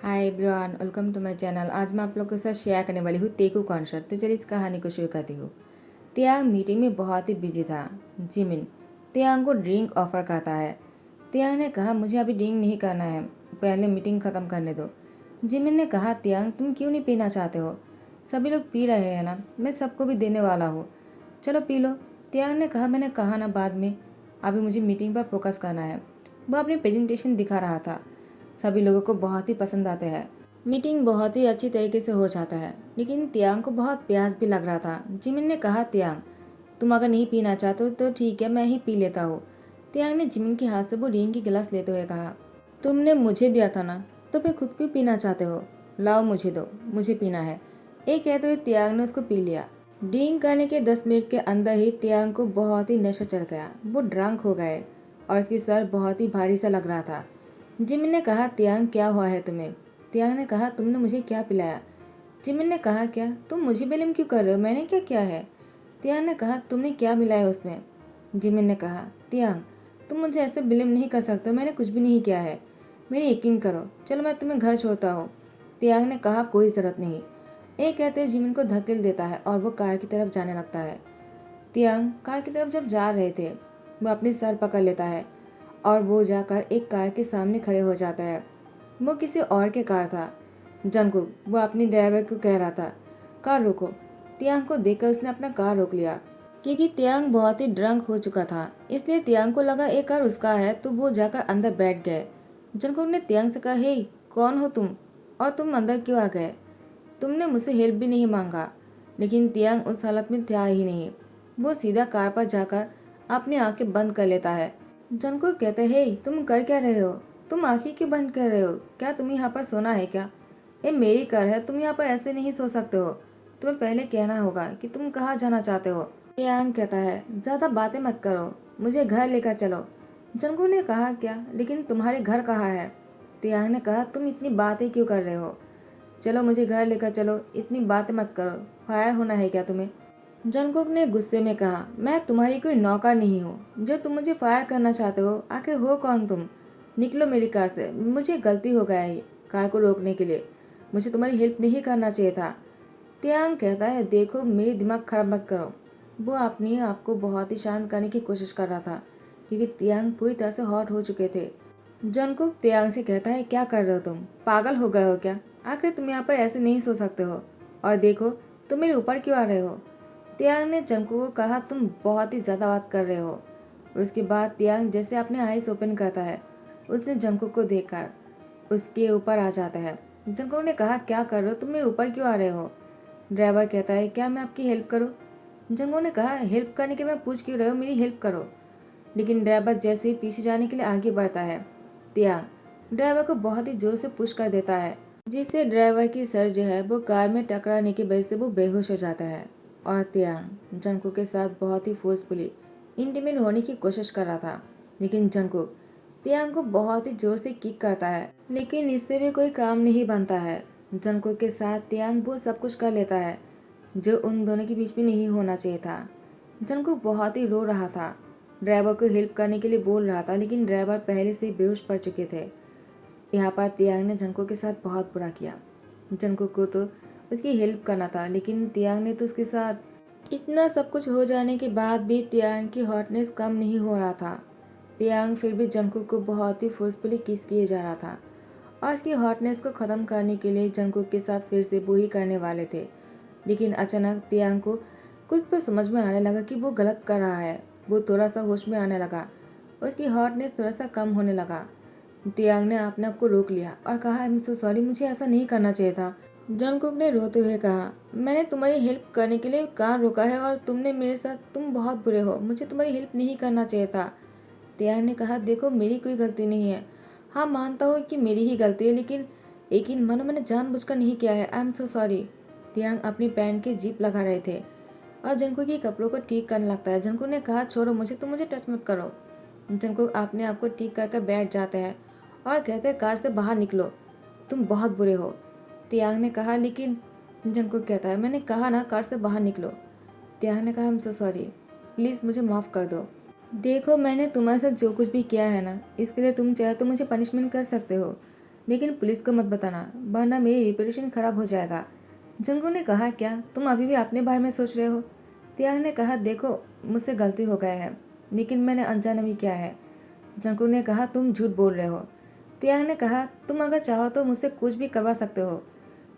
Hi everyone, welcome to my channel. आज मैं आप लोगों के साथ शेयर करने वाली हूँ तेकू कॉन्सर्ट। तो चलिए इस कहानी को शुरू करती हूँ। तियांग मीटिंग में बहुत ही बिजी था। जिमिन तियांग को ड्रिंक ऑफर करता है। तियांग ने कहा मुझे अभी ड्रिंक नहीं करना है, पहले मीटिंग ख़त्म करने दो। जिमिन ने कहा तियांग तुम क्यों नहीं पीना चाहते हो? सभी लोग पी रहे हैं ना, मैं सबको भी देने वाला हूँ, चलो पी लो। तियांग ने कहा मैंने कहा ना बाद में, अभी मुझे मीटिंग पर फोकस करना है। वो अपनी प्रेजेंटेशन दिखा रहा था। सभी लोगों को बहुत ही पसंद आते हैं। मीटिंग बहुत ही अच्छी तरीके से हो जाता है, लेकिन तियांग को बहुत प्यास भी लग रहा था। जिमिन ने कहा तियांग तुम अगर नहीं पीना चाहते हो तो ठीक है, मैं ही पी लेता हूँ। तियांग ने जिमिन के हाथ से वो ड्रिंक की गिलास लेते हुए कहा तुमने मुझे दिया था ना, तो फिर खुद क्यों पीना चाहते हो? लाओ मुझे दो, मुझे पीना है। ये कहते हुए तियांग ने उसको पी लिया। ड्रिंक करने के 10 मिनट के अंदर ही तियांग को बहुत ही नशा चढ़ गया। वो ड्रंक हो गए और उसकी सर बहुत ही भारी सा लग रहा था। जिमिन ने कहा तियांग क्या हुआ है तुम्हें? तियांग ने कहा तुमने मुझे क्या पिलाया? जिमिन ने कहा क्या तुम मुझे ब्लेम क्यों कर रहे हो, मैंने क्या किया है? तियांग ने कहा तुमने क्या मिलाया उसमें? जिमिन ने कहा तियांग तुम मुझे ऐसे ब्लेम नहीं कर सकते, मैंने कुछ भी नहीं किया है, मेरी यकीन करो, चलो मैं तुम्हें घर छोड़ता हूँ। तियांग ने कहा कोई ज़रूरत नहीं। ये कहते जिमिन को धकेल देता है और वो कार की तरफ जाने लगता है। तियांग कार की तरफ जब जा रहे थे, वो अपनी सर पकड़ लेता है और वो जाकर एक कार के सामने खड़े हो जाता है। वो किसी और के कार था। जंगकुक वो अपनी ड्राइवर को कह रहा था कार रोको। तियांग को देखकर उसने अपना कार रोक लिया, क्योंकि तियांग बहुत ही ड्रंक हो चुका था। इसलिए तियांग को लगा एक कार उसका है, तो वो जाकर अंदर बैठ गए। जंगकुक ने तियांग से कहा हे कौन हो तुम और तुम अंदर क्यों आ गए? तुमने मुझसे हेल्प भी नहीं मांगा। लेकिन तियांग उस हालत में था ही नहीं। वो सीधा कार पर जाकर अपनी आंखें बंद कर लेता है। जंगकुक कहते हे तुम कर क्या रहे हो? तुम आंखें क्यों बंद कर रहे हो? क्या तुम्हें यहाँ पर सोना है क्या? ये मेरी कार है, तुम यहाँ पर ऐसे नहीं सो सकते हो। तुम्हें पहले कहना होगा कि तुम कहाँ जाना चाहते हो। तियांग कहता है ज़्यादा बातें मत करो, मुझे घर लेकर चलो। जंगकुक ने कहा क्या, लेकिन तुम्हारे घर कहाँ है? तियांग ने कहा तुम इतनी बातें क्यों कर रहे हो? चलो मुझे घर लेकर चलो, इतनी बातें मत करो, फायर होना है क्या तुम्हें? जंगकुक ने गुस्से में कहा मैं तुम्हारी कोई नौकर नहीं हूँ जो तुम मुझे फायर करना चाहते हो। आखिर हो कौन तुम? निकलो मेरी कार से, मुझे गलती हो गया है कार को रोकने के लिए, मुझे तुम्हारी हेल्प नहीं करना चाहिए था। तियांग कहता है देखो मेरी दिमाग खराब मत करो। वो अपने आप को बहुत ही शांत करने की कोशिश कर रहा था, क्योंकि तियांग पूरी तरह से हॉट हो चुके थे। जंगकुक तियांग से कहता है क्या कर रहे हो तुम, पागल हो गए हो क्या? आखिर तुम यहाँ पर ऐसे नहीं सो सकते हो, और देखो तुम मेरे ऊपर क्यों आ रहे हो? तियांग ने जंगकुक को कहा तुम बहुत ही ज़्यादा बात कर रहे हो। उसके बाद तियांग जैसे अपने आईज ओपन करता है, उसने जंगकुक को देखकर उसके ऊपर आ जाता है। जंगकुक ने कहा क्या कर रहे हो, तुम मेरे ऊपर क्यों आ रहे हो? ड्राइवर कहता है क्या मैं आपकी हेल्प करूँ? जंगकुक ने कहा हेल्प करने के मैं पूछ क्यों रहे हो, मेरी हेल्प करो। लेकिन ड्राइवर जैसे ही पीछे जाने के लिए आगे बढ़ता है, तियांग ड्राइवर को बहुत ही जोर से पुश कर देता है, जिससे ड्राइवर की सर जो है वो कार में टकराने की वजह से वो बेहोश हो जाता है। और तियांग जंगकुक के साथ बहुत ही फोर्सफुली इंटीमेट होने की कोशिश कर रहा था, लेकिन जंगकुक तियांग को बहुत ही जोर से किक करता है, लेकिन इससे भी कोई काम नहीं बनता है। जंगकुक के साथ तियांग वो सब कुछ कर लेता है जो उन दोनों के बीच में नहीं होना चाहिए था। जंगकुक बहुत ही रो रहा था, ड्राइवर को हेल्प करने के लिए बोल रहा था, लेकिन ड्राइवर पहले से ही बेहोश पड़ चुके थे। यहाँ पर तियांग ने जंगकुक के साथ बहुत बुरा किया। जंगकुक को तो उसकी हेल्प करना था, लेकिन तियांग ने तो उसके साथ इतना सब कुछ हो जाने के बाद भी तियांग की हॉटनेस कम नहीं हो रहा था। तियांग फिर भी जंगकुक को बहुत ही फोर्सफुली किस किए जा रहा था, और उसकी हॉटनेस को ख़त्म करने के लिए जंगकुक के साथ फिर से वो ही करने वाले थे। लेकिन अचानक तियांग को कुछ तो समझ में आने लगा कि वो गलत कर रहा है। वो थोड़ा सा होश में आने लगा, उसकी हॉटनेस थोड़ा सा कम होने लगा। तियांग ने अपने आप को रोक लिया और कहा आई एम सो सॉरी, मुझे ऐसा नहीं करना चाहिए था। जंगकुक ने रोते हुए कहा मैंने तुम्हारी हेल्प करने के लिए कार रोका है और तुमने मेरे साथ, तुम बहुत बुरे हो, मुझे तुम्हारी हेल्प नहीं करना चाहिए था। तियांग ने कहा देखो मेरी कोई गलती नहीं है, हाँ मानता हूँ कि मेरी ही गलती है, लेकिन मानो मैंने जानबूझकर नहीं किया है, आई एम सो सॉरी। तियांग अपनी पैंट की जिप लगा रहे थे और जंगकुक के कपड़ों को ठीक करने लगता है। जंगकुक ने कहा छोड़ो मुझे, तुम मुझे टच मत करो। जंगकुक अपने आप को ठीक करके बैठ जाते हैं और कहते हैं कार से बाहर निकलो, तुम बहुत बुरे हो। तियांग ने कहा लेकिन जंगकुक कहता है मैंने कहा ना कार से बाहर निकलो। तियांग ने कहा I am so sorry, please मुझे माफ़ कर दो। देखो मैंने तुम्हारे साथ जो कुछ भी किया है ना, इसके लिए तुम चाहे तो मुझे पनिशमेंट कर सकते हो, लेकिन पुलिस को मत बताना, वरना मेरी रेपुटेशन खराब हो जाएगा। जंगकुक ने कहा, क्या तुम अभी भी अपने बारे में सोच रहे हो? त्याग ने कहा, देखो मुझसे गलती हो गया है, लेकिन मैंने अनजाने में किया है। जंगकुक ने कहा, तुम झूठ बोल रहे हो। त्याग ने कहा, तुम अगर चाहो तो मुझसे कुछ भी करवा सकते हो,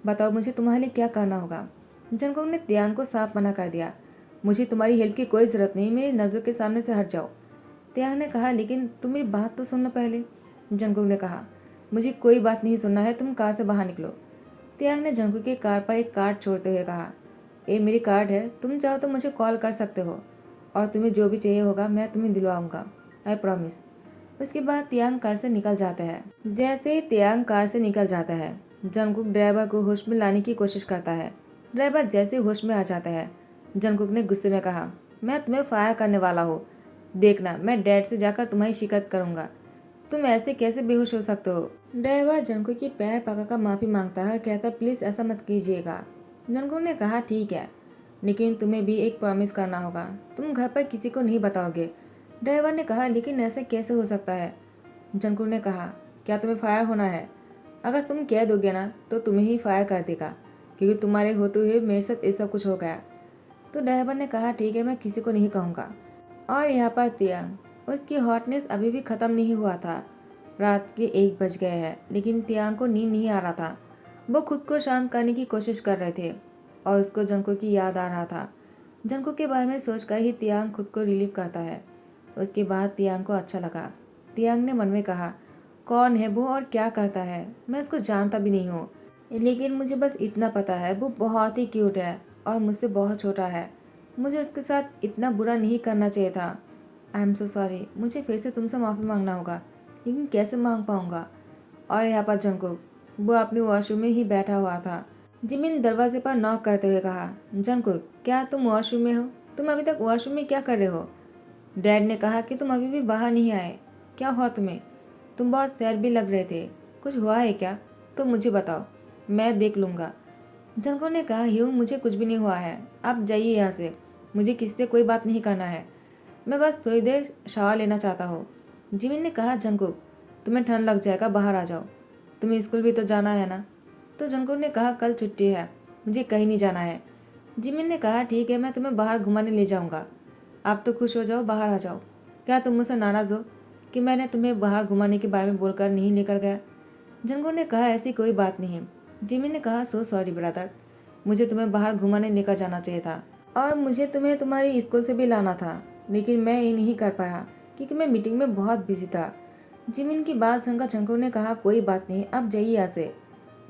बताओ मुझे तुम्हारे लिए क्या करना होगा। जंगकुक ने त्याग को साफ मना कर दिया, मुझे तुम्हारी हेल्प की कोई ज़रूरत नहीं, मेरी नज़र के सामने से हट जाओ। त्याग ने कहा, लेकिन तुम मेरी बात तो सुन लो पहले। जंगकुक ने कहा, मुझे कोई बात नहीं सुनना है, तुम कार से बाहर निकलो। त्याग ने जंगकुक के कार पर एक कार्ड छोड़ते हुए कहा, ये मेरी कार्ड है, तुम चाहो तो मुझे कॉल कर सकते हो, और तुम्हें जो भी चाहिए होगा मैं तुम्हें दिलवाऊंगा, आई प्रॉमिस। उसके बाद त्याग कार से निकल जाता है। जैसे ही त्याग कार से निकल जाता है, जंगकुक ड्राइवर को होश में लाने की कोशिश करता है। ड्राइवर जैसे होश में आ जाता है, जंगकुक ने गुस्से में कहा, मैं तुम्हें फायर करने वाला हूँ, देखना मैं डैड से जाकर तुम्हारी शिकायत करूंगा, तुम ऐसे कैसे बेहोश हो सकते हो। ड्राइवर जंगकुक की पैर पकड़कर माफी मांगता है और कहता, प्लीज ऐसा मत कीजिएगा। जंगकुक ने कहा, ठीक है, लेकिन तुम्हें भी एक प्रॉमिस करना होगा, तुम घर पर किसी को नहीं बताओगे। ड्राइवर ने कहा, लेकिन ऐसा कैसे हो सकता है। जंगकुक ने कहा, क्या तुम्हें फायर होना है? अगर तुम कह दोगे ना तो तुम्हें ही फायर कर देगा, क्योंकि तुम्हारे होते हुए मेरे साथ ये सब कुछ हो गया। तो ड्राइवर ने कहा, ठीक है, मैं किसी को नहीं कहूँगा। और यहाँ पर तियांग, उसकी हॉटनेस अभी भी ख़त्म नहीं हुआ था। रात के 1 बज गए हैं, लेकिन तियांग को नींद नहीं आ रहा था। वो खुद को शांत करने की कोशिश कर रहे थे और उसको जंगकुक की याद आ रहा था। जंगकुक के बारे में सोचकर ही तियांग खुद को रिलीव करता है। उसके बाद तियांग को अच्छा लगा। तियांग ने मन में कहा, कौन है वो और क्या करता है, मैं उसको जानता भी नहीं हूँ, लेकिन मुझे बस इतना पता है वो बहुत ही क्यूट है और मुझसे बहुत छोटा है। मुझे उसके साथ इतना बुरा नहीं करना चाहिए था। आई एम सो सॉरी, मुझे फिर से तुमसे माफ़ी मांगना होगा, लेकिन कैसे मांग पाऊँगा। और यहाँ पर जंगकुक, वो अपने वॉशरूम में ही बैठा हुआ था। जिमिन दरवाजे पर नॉक करते हुए कहा, जंगकुक, क्या तुम वॉशरूम में हो? तुम अभी तक वॉशरूम में क्या कर रहे हो? डैड ने कहा कि तुम अभी भी बाहर नहीं आए, क्या हुआ तुम्हें? तुम बहुत सैड भी लग रहे थे, कुछ हुआ है क्या? तो मुझे बताओ, मैं देख लूँगा। जंगकुक ने कहा, ह्यू मुझे कुछ भी नहीं हुआ है, आप जाइए यहाँ से, मुझे किसी से कोई बात नहीं करना है, मैं बस थोड़ी देर शावर लेना चाहता हूँ। जिमिन ने कहा, जंगकुक तुम्हें ठंड लग जाएगा, बाहर आ जाओ, तुम्हें स्कूल भी तो जाना है ना। तो जंगकुक ने कहा, कल छुट्टी है, मुझे कहीं नहीं जाना है। जिमिन ने कहा, ठीक है, मैं तुम्हें बाहर घुमाने ले जाऊँगा, आप तो खुश हो जाओ, बाहर आ जाओ। क्या तुम मुझसे नाराज़ हो कि मैंने तुम्हें बाहर घुमाने के बारे में बोलकर नहीं लेकर गया? जंगकुक ने कहा, ऐसी कोई बात नहीं। जिमिन ने कहा, सो सॉरी ब्रदर, मुझे तुम्हें बाहर घुमाने लेकर जाना चाहिए था और मुझे तुम्हें तुम्हारी स्कूल से भी लाना था, लेकिन मैं ये नहीं कर पाया क्योंकि मैं मीटिंग में बहुत बिजी था। जिमिन की बात सुनकर जंगकुक ने कहा, कोई बात नहीं, अब जाइए यहाँ से।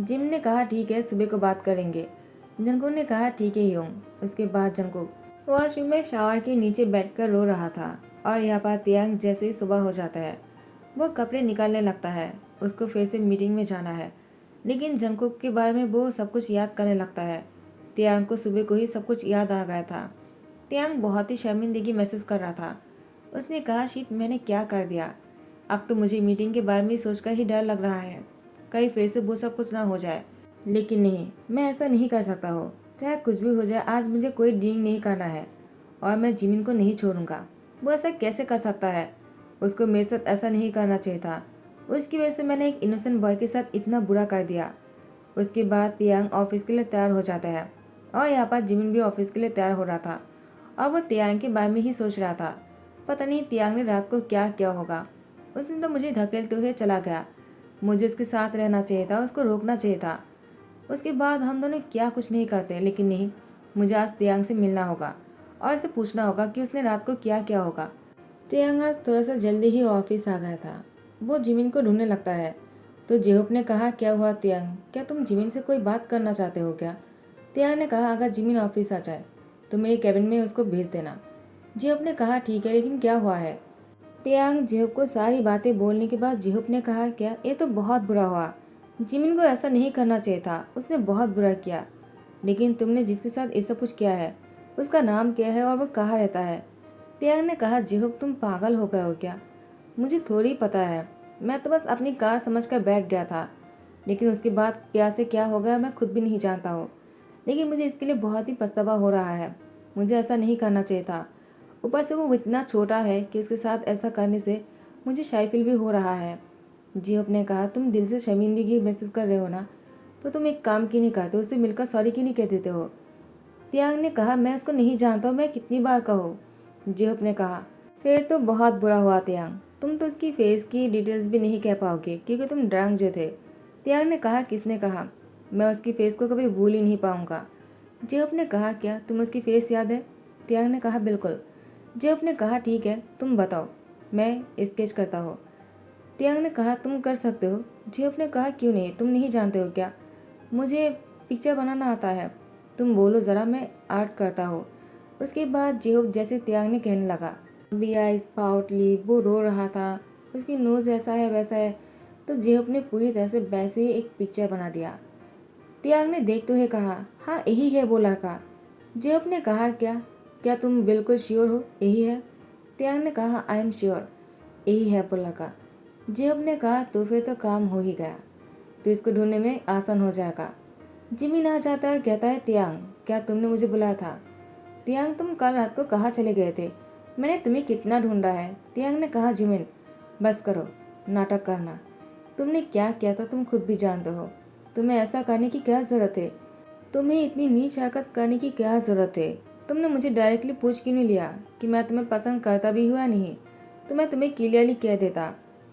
जिमिन ने कहा, ठीक है, सुबह को बात करेंगे। जंगकुक ने कहा, ठीक है ह्योंग। उसके बाद जंगकुक वॉशरूम में शावर के नीचे बैठकर रो रहा था और यहाँ पर तियांग जैसे ही सुबह हो जाता है, वो कपड़े निकालने लगता है, उसको फिर से मीटिंग में जाना है। लेकिन जंगकुक के बारे में वो सब कुछ याद करने लगता है। तियांग को सुबह को ही सब कुछ याद आ गया था। तियांग बहुत ही शर्मिंदगी महसूस कर रहा था। उसने कहा, शीट, मैंने क्या कर दिया? अब तो मुझे मीटिंग के बारे में सोचकर ही डर लग रहा है, कहीं फिर से वो सब कुछ ना हो जाए। लेकिन नहीं, मैं ऐसा नहीं कर सकता हूँ, चाहे कुछ भी हो जाए, आज मुझे कोई डीलिंग नहीं करना है और मैं जिमिन को नहीं छोड़ूंगा। वो ऐसा कैसे कर सकता है? उसको मेरे साथ ऐसा नहीं करना चाहिए था, उसकी वजह से मैंने एक इनोसेंट बॉय के साथ इतना बुरा कर दिया। उसके बाद तियांग ऑफिस के लिए तैयार हो जाता है और यहाँ पर जिमिन भी ऑफिस के लिए तैयार हो रहा था और वो तियांग के बारे में ही सोच रहा था। पता नहीं तियांग ने रात को क्या किया होगा, उसने तो मुझे धकेलते हुए चला गया। मुझे उसके साथ रहना चाहिए था, उसको रोकना चाहिए था। उसके बाद हम दोनों क्या कुछ नहीं करते, लेकिन नहीं, मुझे आज तियांग से मिलना होगा और उसे पूछना होगा कि उसने रात को क्या किया होगा। तियांग आज थोड़ा सा जल्दी ही ऑफिस आ गया था। वो जिमिन को ढूंढने लगता है। तो जेहोप ने कहा, क्या हुआ तियांग, क्या तुम जिमिन से कोई बात करना चाहते हो क्या? तियांग ने कहा, अगर जिमिन ऑफिस आ जाए तो मेरे कैबिन में उसको भेज देना। जेहोप ने कहा, ठीक है, लेकिन क्या हुआ है? तियांग जेहोप को सारी बातें बोलने के बाद जेहोप ने कहा, क्या ये तो बहुत बुरा हुआ, जिमिन को ऐसा नहीं करना चाहिए था, उसने बहुत बुरा किया। लेकिन तुमने जिसके साथ ये सब कुछ किया है उसका नाम क्या है और वो कहाँ रहता है? तियांग ने कहा, जेहोप तुम पागल हो गए हो क्या? मुझे थोड़ी पता है, मैं तो बस अपनी कार समझकर बैठ गया था, लेकिन उसके बाद क्या से क्या हो गया मैं खुद भी नहीं जानता हूँ। लेकिन मुझे इसके लिए बहुत ही पछतावा हो रहा है, मुझे ऐसा नहीं करना चाहिए था। ऊपर से वो इतना छोटा है कि उसके साथ ऐसा करने से मुझे शाय फील भी हो रहा है। जिहोप ने कहा, तुम दिल से शर्मिंदगी महसूस कर रहे हो ना, तो तुम एक काम क्यों नहीं करते, उससे मिलकर सॉरी क्यों नहीं कह देते हो। तियांग ने कहा, मैं उसको नहीं जानता हूँ, मैं कितनी बार कहूँ। जिहोप ने कहा, फिर तो बहुत बुरा हुआ तियांग, तुम तो उसकी फेस की डिटेल्स भी नहीं कह पाओगे क्योंकि तुम ड्रंक जो थे। तियांग ने कहा, किसने कहा, मैं उसकी फेस को कभी भूल ही नहीं पाऊंगा। जिहोप ने कहा, क्या तुम उसकी फेस याद है। तियांग ने कहा, बिल्कुल। जिहोप ने कहा, ठीक है, तुम बताओ, मैं स्केच करता हूँ। तियांग ने कहा, तुम कर सकते हो। जिहोप ने कहा, क्यों नहीं, तुम नहीं जानते हो क्या, मुझे पिक्चर बनाना आता है, तुम बोलो ज़रा, मैं आर्ट करता हूँ। उसके बाद जिहोप जैसे तियांग ने कहने लगा, बी आइज पाउट लिप, वो रो रहा था, उसकी नोज़ ऐसा है वैसा है, तो जिहोप ने पूरी तरह से वैसे ही एक पिक्चर बना दिया। तियांग ने देखते हुए कहा, हाँ यही है वो लड़का। जिहोप ने कहा, क्या क्या तुम बिल्कुल श्योर हो यही है। तियांग ने कहा, आई एम श्योर, यही है वो लड़का। जिहोप ने कहा, तो फिर तो काम हो ही गया, तो इसको ढूंढने में आसान हो जाएगा। जिमिन आ जाता है, कहता है, तियांग क्या तुमने मुझे बुलाया था। तियांग, तुम कल रात को कहाँ चले गए थे, मैंने तुम्हें कितना ढूंढा है। तियांग ने कहा, जिमिन बस करो नाटक करना, तुमने क्या किया था तुम खुद भी जानते हो, तुम्हें ऐसा करने की क्या ज़रूरत है, तुम्हें इतनी नीच हरकत करने की क्या ज़रूरत है। तुमने मुझे डायरेक्टली पूछ क्यों नहीं लिया कि मैं तुम्हें पसंद करता भी हुआ नहीं, तो मैं तुम्हें क्लियरली कह देता।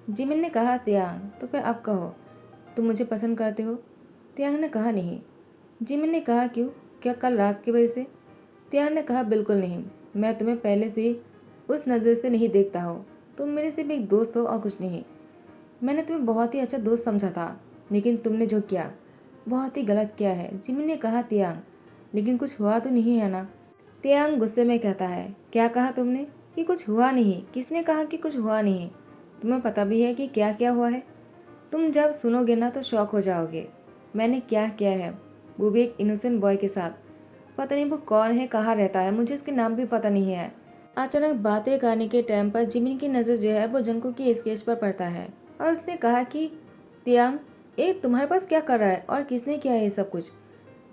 जिमिन ने कहा, तियांग तो फिर अब कहो, तुम मुझे पसंद करते हो। तियांग ने कहा, नहीं। जिमिन ने कहा, क्यों, क्या कल रात की वजह से। तियांग ने कहा, बिल्कुल नहीं, मैं तुम्हें पहले से ही उस नज़र से नहीं देखता हो, तुम मेरे सिर्फ एक दोस्त हो और कुछ नहीं। मैंने तुम्हें बहुत ही अच्छा दोस्त समझा था, लेकिन तुमने जो किया बहुत ही गलत किया है। जिमिन ने कहा, तियांग लेकिन कुछ हुआ तो नहीं है ना। तियांग गुस्से में कहता है, क्या कहा तुमने कि कुछ हुआ नहीं, किसने कहा कि कुछ हुआ नहीं, तुम्हें पता भी है कि क्या क्या हुआ है, तुम जब सुनोगे ना तो शॉक हो जाओगे। मैंने क्या किया है, वो भी एक इनोसेंट बॉय के साथ, पता नहीं वो कौन है, कहाँ रहता है, मुझे इसके नाम भी पता नहीं है। अचानक बातें करने के टाइम पर जिमिन की नज़र जो है वो जंको की स्केच पर पड़ता है और उसने कहा कि तियांग ये तुम्हारे पास क्या कर रहा है और किसने किया है ये सब कुछ।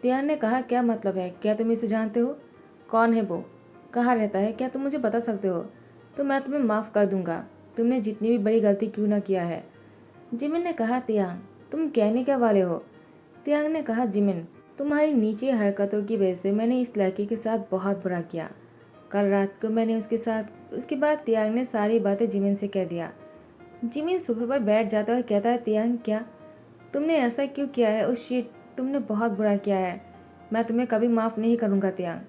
तियांग ने कहा, क्या मतलब है, क्या तुम इसे जानते हो, कौन है वो, कहाँ रहता है, क्या तुम मुझे बता सकते हो, तो मैं तुम्हें माफ़ कर दूंगा, तुमने जितनी भी बड़ी गलती क्यों ना किया है। जिमिन ने कहा, तियांग तुम कहने क्या वाले हो। तियांग ने कहा, जिमिन तुम्हारी नीचे हरकतों की वजह से मैंने इस लड़के के साथ बहुत बुरा किया, कल रात को मैंने उसके साथ। उसके बाद तियांग ने सारी बातें जिमिन से कह दिया। जिमिन सोफे पर बैठ जाता है और कहता है, तियांग क्या तुमने ऐसा क्यों किया है, उस शिट तुमने बहुत बुरा किया है, मैं तुम्हें कभी माफ़ नहीं करूँगा। तियांग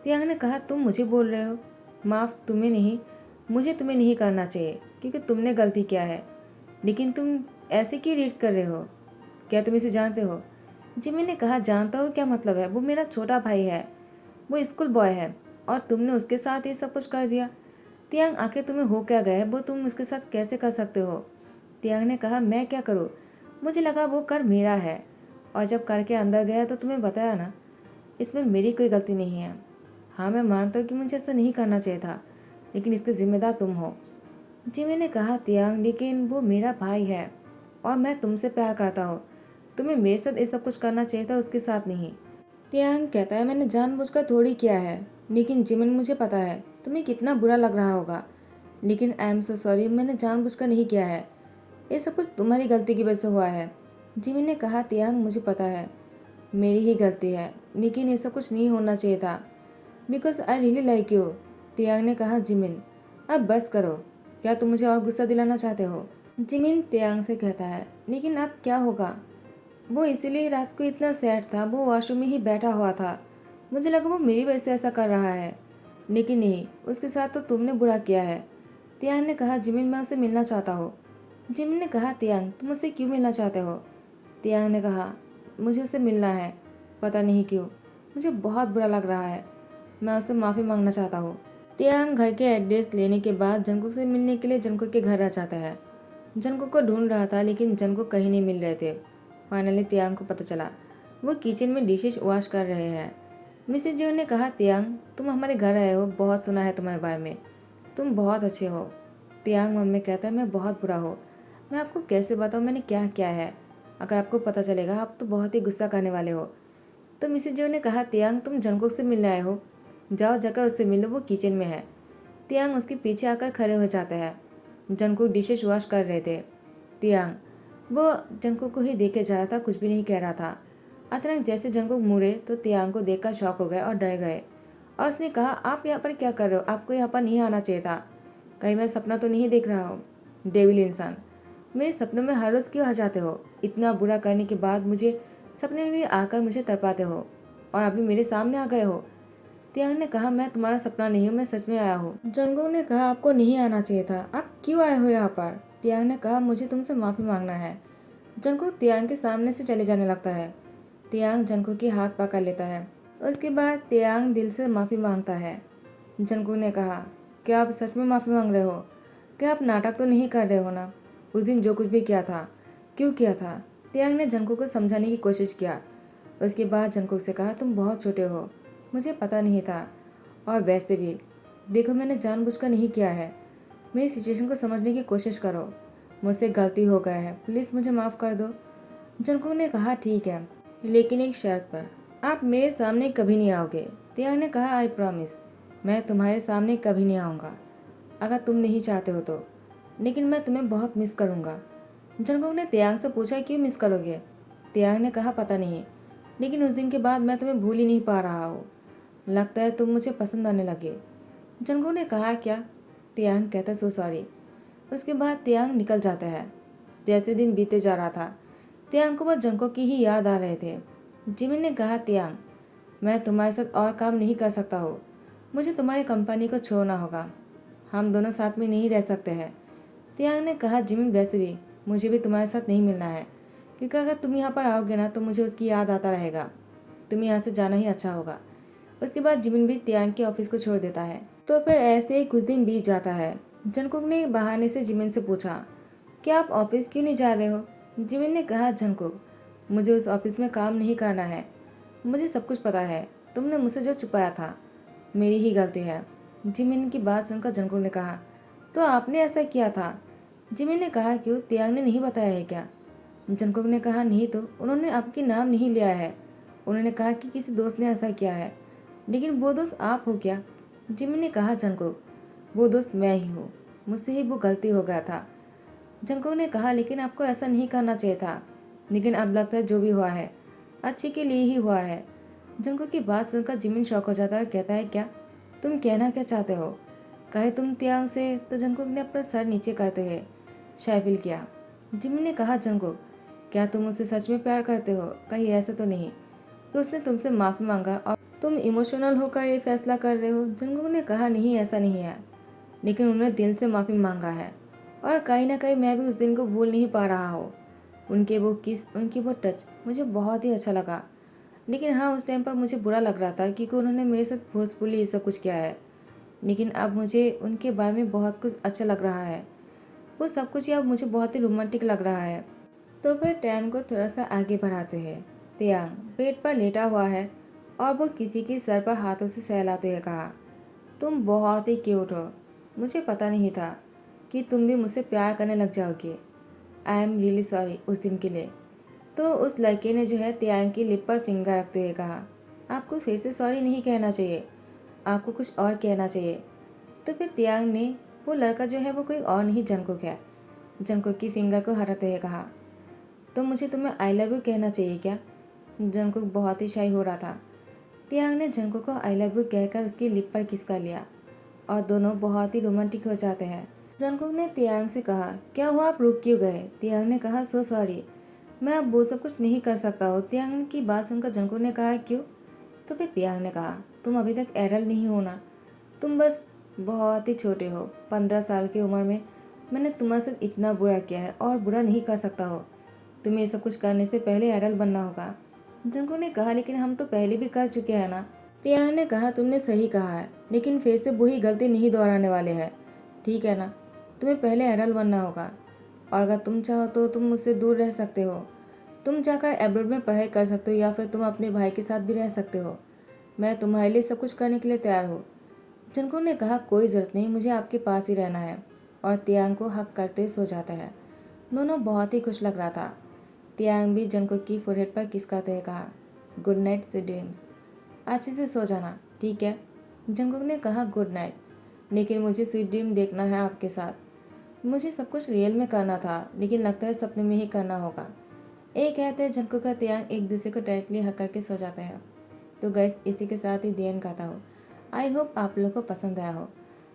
तियांग ने कहा, तुम मुझे बोल रहे हो, माफ़ तुम्हें नहीं, मुझे तुम्हें नहीं करना चाहिए क्योंकि तुमने गलती किया है, लेकिन तुम ऐसे क्यों रीड कर रहे हो, क्या तुम इसे जानते हो। जिमिन ने कहा, जानता हो क्या मतलब है, वो मेरा छोटा भाई है, वो स्कूल बॉय है और तुमने उसके साथ ये सब कुछ कर दिया। तियांग आखिर तुम्हें हो क्या गया है, वो तुम उसके साथ कैसे कर सकते हो। तियांग ने कहा, मैं क्या करूँ, मुझे लगा वो कर मेरा है और जब करके अंदर गया तो तुम्हें बताया ना, इसमें मेरी कोई गलती नहीं है। हाँ मैं मानता हूँ कि मुझे ऐसा नहीं करना चाहिए था, लेकिन इसके जिम्मेदार तुम हो। जिमी ने कहा, तियांग लेकिन वो मेरा भाई है और मैं तुमसे प्यार करता हूँ, तुम्हें मेरे साथ ये सब कुछ करना चाहिए था, उसके साथ नहीं। तियांग कहता है, मैंने जानबूझकर थोड़ी किया है, लेकिन जिमिन मुझे पता है तुम्हें कितना बुरा लग रहा होगा, लेकिन आई एम सो सॉरी, मैंने जानबूझकर नहीं किया है, ये सब कुछ तुम्हारी गलती की वजह से हुआ है। जिमिन ने कहा, तियांग मुझे पता है मेरी ही गलती है, लेकिन ये सब कुछ नहीं होना चाहिए था, because I really like you. तियांग ने कहा, जिमिन अब बस करो, क्या तुम मुझे और गुस्सा दिलाना चाहते हो। जिमिन तियांग से कहता है, लेकिन अब क्या होगा, वो इसीलिए रात को इतना सैड था, वो वॉशरूम में ही बैठा हुआ था, मुझे लगा वो मेरी वजह से ऐसा कर रहा है, लेकिन नहीं, उसके साथ तो तुमने बुरा किया है। तियांग ने कहा, जिमिन मैं उसे मिलना चाहता हूँ। जिमिन ने कहा, तियांग तुम उससे क्यों मिलना चाहते हो। तियांग ने कहा, मुझे उससे मिलना है, पता नहीं क्यों, मुझे बहुत बुरा लग रहा है, मैं उससे माफ़ी मांगना चाहता हूँ। तियांग घर के एड्रेस लेने के बाद जंकुक से मिलने के लिए जंकुक के घर आ जाता है। जंकुक को ढूंढ रहा था लेकिन जंकुक कहीं नहीं मिल रहे थे। फाइनली तियांग को पता चला वो किचन में डिशेस वॉश कर रहे हैं। मिसेज जियो ने कहा, तियांग तुम हमारे घर आए हो, बहुत सुना है तुम्हारे बारे में, तुम बहुत अच्छे हो। तियांग मन में कहता है, मैं बहुत बुरा हो, मैं आपको कैसे बताऊँ मैंने क्या किया है, अगर आपको पता चलेगा आप तो बहुत ही गुस्सा करने वाले हो। तो मिसेज जियो ने कहा, तियांग तुम जंकुक से मिलने आए हो, जाओ जाकर उससे मिलो, वो किचन में है। तियांग उसके पीछे आकर खड़े हो जाते हैं। जंकुक डिशेस वॉश कर रहे थे। तियांग वो जंगकुक को ही देखे जा रहा था, कुछ भी नहीं कह रहा था। अचानक जैसे जंगकुक मुड़े तो तियांग को देखकर शॉक हो गए और डर गए और उसने कहा, आप यहाँ पर क्या कर रहे हो? आपको यहाँ पर नहीं आना चाहिए था। कहीं मैं सपना तो नहीं देख रहा हूँ? डेविल इंसान, मेरे सपनों में हर रोज़ क्यों आ जाते हो? इतना बुरा करने के बाद मुझे सपने में भी आकर मुझे तड़पाते हो और अभी मेरे सामने आ गए हो। तियांग ने कहा, मैं तुम्हारा सपना नहीं हूँ, मैं सच में आया हूँ। जंगकुक ने कहा, आपको नहीं आना चाहिए था, आप क्यों आए हो यहाँ पर? तियांग ने कहा, मुझे तुमसे माफ़ी मांगना है। जंगकुक तियांग के सामने से चले जाने लगता है। तियांग जंगकुक की हाथ पकड़ लेता है। उसके बाद तियांग दिल से माफ़ी मांगता है। जंगकुक ने कहा, क्या आप सच में माफ़ी मांग रहे हो? क्या आप नाटक तो नहीं कर रहे हो ना? उस दिन जो कुछ भी किया था, क्यों किया था? तियांग ने जंगकुक को समझाने की कोशिश किया। उसके बाद जंगकुक से कहा, तुम बहुत छोटे हो, मुझे पता नहीं था, और वैसे भी देखो मैंने जानबूझकर नहीं किया है। मेरी सिचुएशन को समझने की कोशिश करो, मुझसे गलती हो गया है, प्लीज़ मुझे माफ़ कर दो। जंगकुक ने कहा, ठीक है, लेकिन एक शर्त पर, आप मेरे सामने कभी नहीं आओगे। तियांग ने कहा, आई प्रॉमिस, मैं तुम्हारे सामने कभी नहीं आऊँगा अगर तुम नहीं चाहते हो तो, लेकिन मैं तुम्हें बहुत मिस करूँगा। जंगकुक ने तियांग से पूछा, क्यों मिस करोगे? तियांग ने कहा, पता नहीं, लेकिन उस दिन के बाद मैं तुम्हें भूल ही नहीं पा रहा हूँ। लगता है तुम मुझे पसंद आने लगे। जंगकुक ने कहा, क्या? तियांग कहता, सो सॉरी। उसके बाद तियांग निकल जाता है। जैसे दिन बीते जा रहा था, तियांग को बस जंगकुक की ही याद आ रहे थे। जिमिन ने कहा, तियांग, मैं तुम्हारे साथ और काम नहीं कर सकता हूँ, मुझे तुम्हारी कंपनी को छोड़ना होगा, हम दोनों साथ में नहीं रह सकते हैं। तियांग ने कहा, जिमिन वैसे भी मुझे भी तुम्हारे साथ नहीं मिलना है, क्योंकि अगर तुम यहाँ पर आओगे ना तो मुझे उसकी याद आता रहेगा, तुम यहाँ से जाना ही अच्छा होगा। उसके बाद जिमिन भी तियांग के ऑफिस को छोड़ देता है। तो फिर ऐसे ही कुछ दिन बीत जाता है। जंगकुक ने बहाने से जिमिन से पूछा, क्या आप ऑफिस क्यों नहीं जा रहे हो? जिमिन ने कहा, जंगकुक, मुझे उस ऑफिस में काम नहीं करना है, मुझे सब कुछ पता है, तुमने मुझसे जो छुपाया था मेरी ही गलती है। जिमिन की बात सुनकर जंगकुक ने कहा, तो आपने ऐसा किया था? जिमिन ने कहा, क्यों, तियांग ने नहीं बताया है क्या? जंगकुक ने कहा, नहीं तो, उन्होंने आपके नाम नहीं लिया है, उन्होंने कहा कि किसी दोस्त ने ऐसा किया है, लेकिन वो दोस्त आप हो क्या? जिमिन ने कहा, जंगकुक, वो दोस्त मैं ही हूँ, मुझसे ही वो गलती हो गया था। जंगकुक ने कहा, लेकिन आपको ऐसा नहीं करना चाहिए था, लेकिन अब लगता है जो भी हुआ है अच्छे के लिए ही हुआ है। जंगकुक की बात सुनकर जिमिन शॉक हो जाता है और कहता है, क्या तुम कहना क्या चाहते हो? कहे तुम तियांग से? तो जंगकुक ने अपना सर नीचे करते हुए शाय फील किया। जिमिन ने कहा, जंगकुक, क्या तुम मुझसे सच में प्यार करते हो? कहीं ऐसा तो नहीं तो उसने तुमसे माफ़ी मांगा और तुम इमोशनल होकर ये फैसला कर रहे हो? जंगकुक ने कहा, नहीं ऐसा नहीं है, लेकिन उन्होंने दिल से माफ़ी मांगा है और कहीं ना कहीं मैं भी उस दिन को भूल नहीं पा रहा हूँ। उनके वो किस, उनकी वो टच मुझे बहुत ही अच्छा लगा, लेकिन हाँ उस टाइम पर मुझे बुरा लग रहा था क्योंकि उन्होंने मेरे साथ फोर्सफुली ये सब कुछ किया है, लेकिन अब मुझे उनके बारे में बहुत कुछ अच्छा लग रहा है, वो सब कुछ अब मुझे बहुत ही रोमांटिक लग रहा है। तो फिर टाइम को थोड़ा सा आगे बढ़ाते हैं। तियांग बेड पर लेटा हुआ है और वो किसी के सर पर हाथों से सहलाते हुए कहा, तुम बहुत ही क्यूट हो, मुझे पता नहीं था कि तुम भी मुझसे प्यार करने लग जाओगे। आई एम रियली सॉरी उस दिन के लिए। तो उस लड़के ने जो है तियांग की लिप पर फिंगर रखते हुए कहा, आपको फिर से सॉरी नहीं कहना चाहिए, आपको कुछ और कहना चाहिए। तो फिर तियांग ने, वो लड़का जो है वो कोई और नहीं जंगकुक है, जंगकुक की फिंगर को हटाते हुए कहा, तो मुझे तुम्हें आई लव यू कहना चाहिए क्या? जंगकुक बहुत ही शाई हो रहा था। तियांग ने जंगकुक को आई लव यू कहकर उसकी लिप पर किस कर लिया और दोनों बहुत ही रोमांटिक हो जाते हैं। जंगकुक ने तियांग से कहा, क्या हुआ, आप रुक क्यों गए? तियांग ने कहा, सो सॉरी, मैं अब वो सब कुछ नहीं कर सकता हूँ। तियांग की बात सुनकर जंगकुक ने कहा, क्यों? तो फिर तियांग ने कहा, तुम अभी तक एडल्ट नहीं हो ना, तुम बस बहुत ही छोटे हो, 15 साल की उम्र में मैंने तुम्हारे साथ इतना बुरा किया है और बुरा नहीं कर सकता हो, तुम्हें ये सब कुछ करने से पहले एडल्ट बनना होगा। जंगकुक ने कहा, लेकिन हम तो पहले भी कर चुके हैं ना। तियांग ने कहा, तुमने सही कहा है, लेकिन फिर से वही गलती नहीं दोहराने वाले हैं, ठीक है ना? तुम्हें पहले एडल्ट बनना होगा और अगर तुम चाहो तो तुम मुझसे दूर रह सकते हो, तुम जाकर एब्रोड में पढ़ाई कर सकते हो या फिर तुम अपने भाई के साथ भी रह सकते हो, मैं तुम्हारे लिए सब कुछ करने के लिए तैयार हूँ। जंगकुक ने कहा, कोई ज़रूरत नहीं, मुझे आपके पास ही रहना है, और तियांग को हक करते सो जाता है। दोनों बहुत ही खुश लग रहा था। तियांग भी जंगकुक की फोरहेड पर किस करते हुए कहा, गुड नाइट स्वीट ड्रीम्स, अच्छे से सो जाना, ठीक है? जंगकुक ने कहा, गुड नाइट, लेकिन मुझे स्वीट ड्रीम देखना है आपके साथ। मुझे सब कुछ रियल में करना था, लेकिन लगता है सपने में ही करना होगा। एक कहते हैं जंकुक का तियांग एक दूसरे को डायरेक्टली हक करके सो जाते हैं। तो गैस इसी के साथ ही दी गाता हूँ। आई होप आप लोग को पसंद आया हो।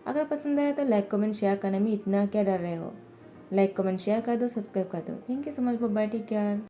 अगर पसंद आया तो लाइक कमेंट शेयर करने में इतना क्या डर रहे हो। लाइक कमेंट शेयर कर दो, सब्सक्राइब कर दो। Thank you so much, bye, take care.